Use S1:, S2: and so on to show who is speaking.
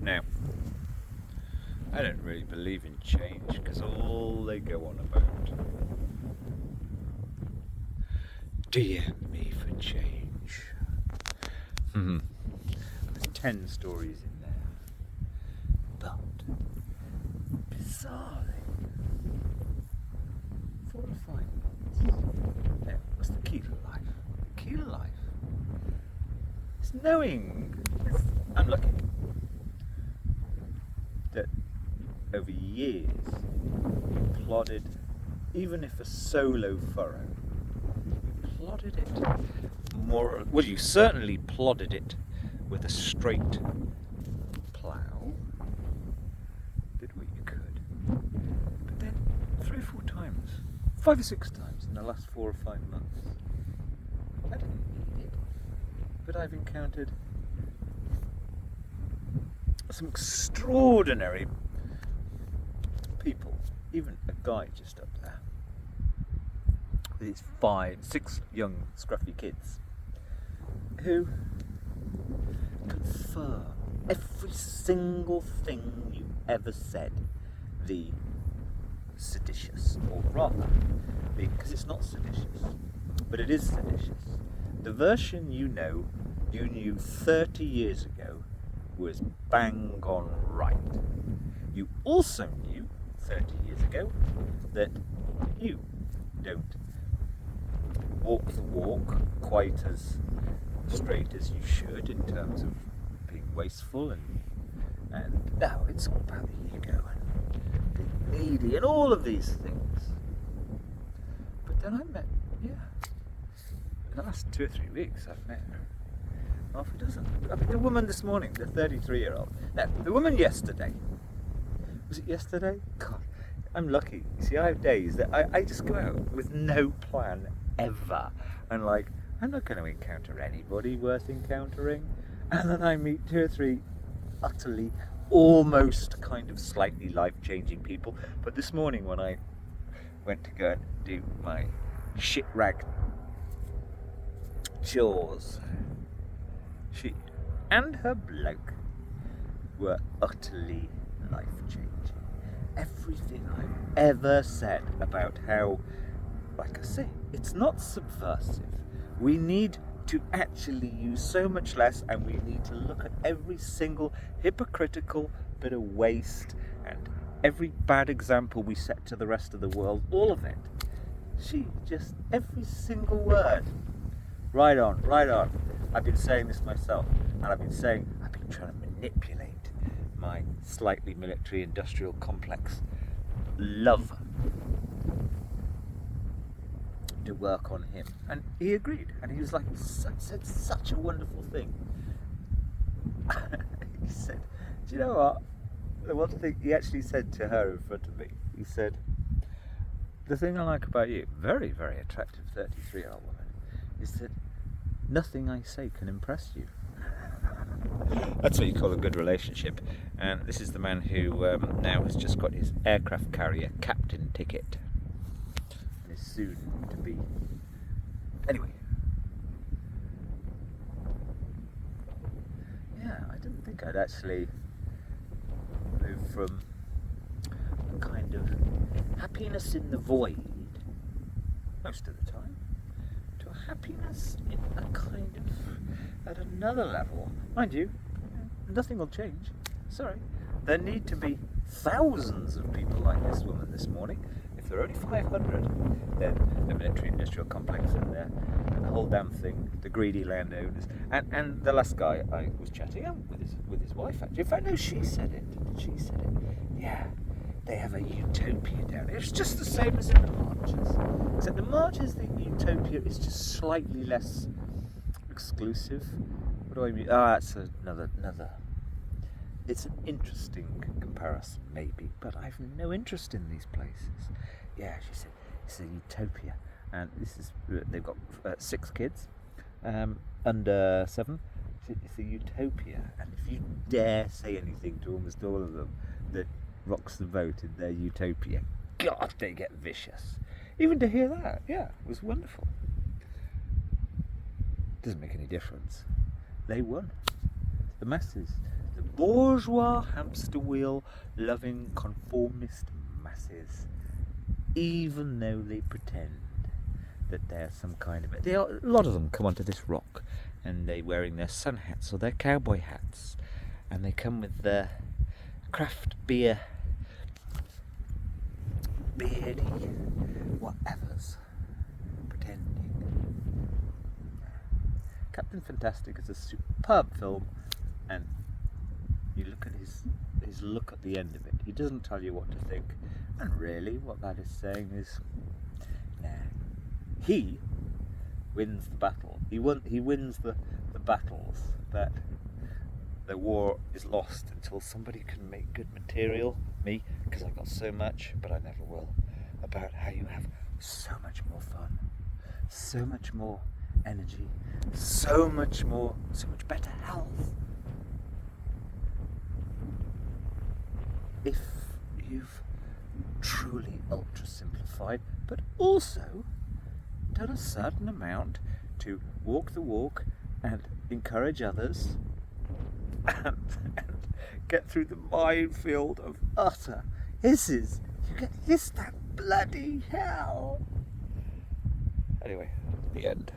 S1: Now, I don't really believe in change because all they go on about, DM me for change. There's 10 stories in there, but bizarrely, 4 or 5 months. Now, what's the key to life? The key to life is knowing. I'm lucky that over years you plodded, even if a solo furrow, you plodded it more. Well, you certainly plodded it with a straight plough. Did what you could, but then 3 or 4 times, 5 or 6 times in the last 4 or 5 months, I didn't need it, but I've encountered some extraordinary people, even a guy just up there with his 6 young scruffy kids who confirm every single thing you ever said, the seditious, or rather, because it's not seditious, but it is seditious. The version you knew 30 years ago was bang on right. You also knew 30 years ago that you don't walk the walk quite as straight as you should in terms of being wasteful and no, it's all about the ego and being needy and all of these things. But then I met, in the last 2 or 3 weeks I've met half a dozen. I mean, the woman this morning, the 33-year-old. Now, the woman yesterday. Was it yesterday? God, I'm lucky. You see, I have days that I just go out with no plan ever. And I'm not going to encounter anybody worth encountering. And then I meet 2 or 3 utterly, almost kind of slightly life-changing people. But this morning when I went to go and do my shit-rag chores, she and her bloke were utterly life-changing. Everything I've ever said about how, like I say, it's not subversive. We need to actually use so much less, and we need to look at every single hypocritical bit of waste and every bad example we set to the rest of the world, all of it. She just, every single word. Right on, right on. I've been saying this myself, and I've been trying to manipulate my slightly military-industrial complex love to work on him. And he agreed, and he was like, said such a wonderful thing. He said, do you know what? The one thing he actually said to her in front of me, he said, the thing I like about you, very, very attractive 33-year-old woman, is that nothing I say can impress you. That's what you call a good relationship. And this is the man who now has just got his aircraft carrier captain ticket and is soon to be. Anyway. Yeah, I didn't think I'd actually move from a kind of happiness in the void most of the time to a happiness in a kind of at another level. Mind you, nothing will change. Sorry. There need to be thousands of people like this woman this morning. If there are only 500, then the military-industrial complex in there, and the whole damn thing, the greedy landowners, and the last guy I was chatting with his wife actually. In fact, no, she said it. She said it. Yeah, they have a utopia down there. It's just the same as in the marches, except the marches, the utopia is just slightly less exclusive. What do I mean? That's another. It's an interesting comparison, maybe, but I have no interest in these places. Yeah, she said, it's a utopia, and they've got 6 kids, under 7. It's a utopia, and if you dare say anything to almost all of them that rocks the boat in their utopia, God, they get vicious. Even to hear that, yeah, it was wonderful. Doesn't make any difference. They won. The masses, bourgeois hamster wheel loving conformist masses, even though they pretend that they're some kind of... A lot of them come onto this rock and they're wearing their sun hats or their cowboy hats, and they come with their craft beer, beardy whatevers, pretending. Captain Fantastic is a superb film, and you look at his look at the end of it. He doesn't tell you what to think, and really what that is saying is, nah. He wins the battle. He wins the battles, that the war is lost until somebody can make good material. Me, because I got so much, but I never will, about how you have so much more fun, so much more energy, so much better health. If you've truly ultra simplified, but also done a certain amount to walk the walk and encourage others and get through the minefield of utter hisses. You can hiss that bloody hell. Anyway, the end.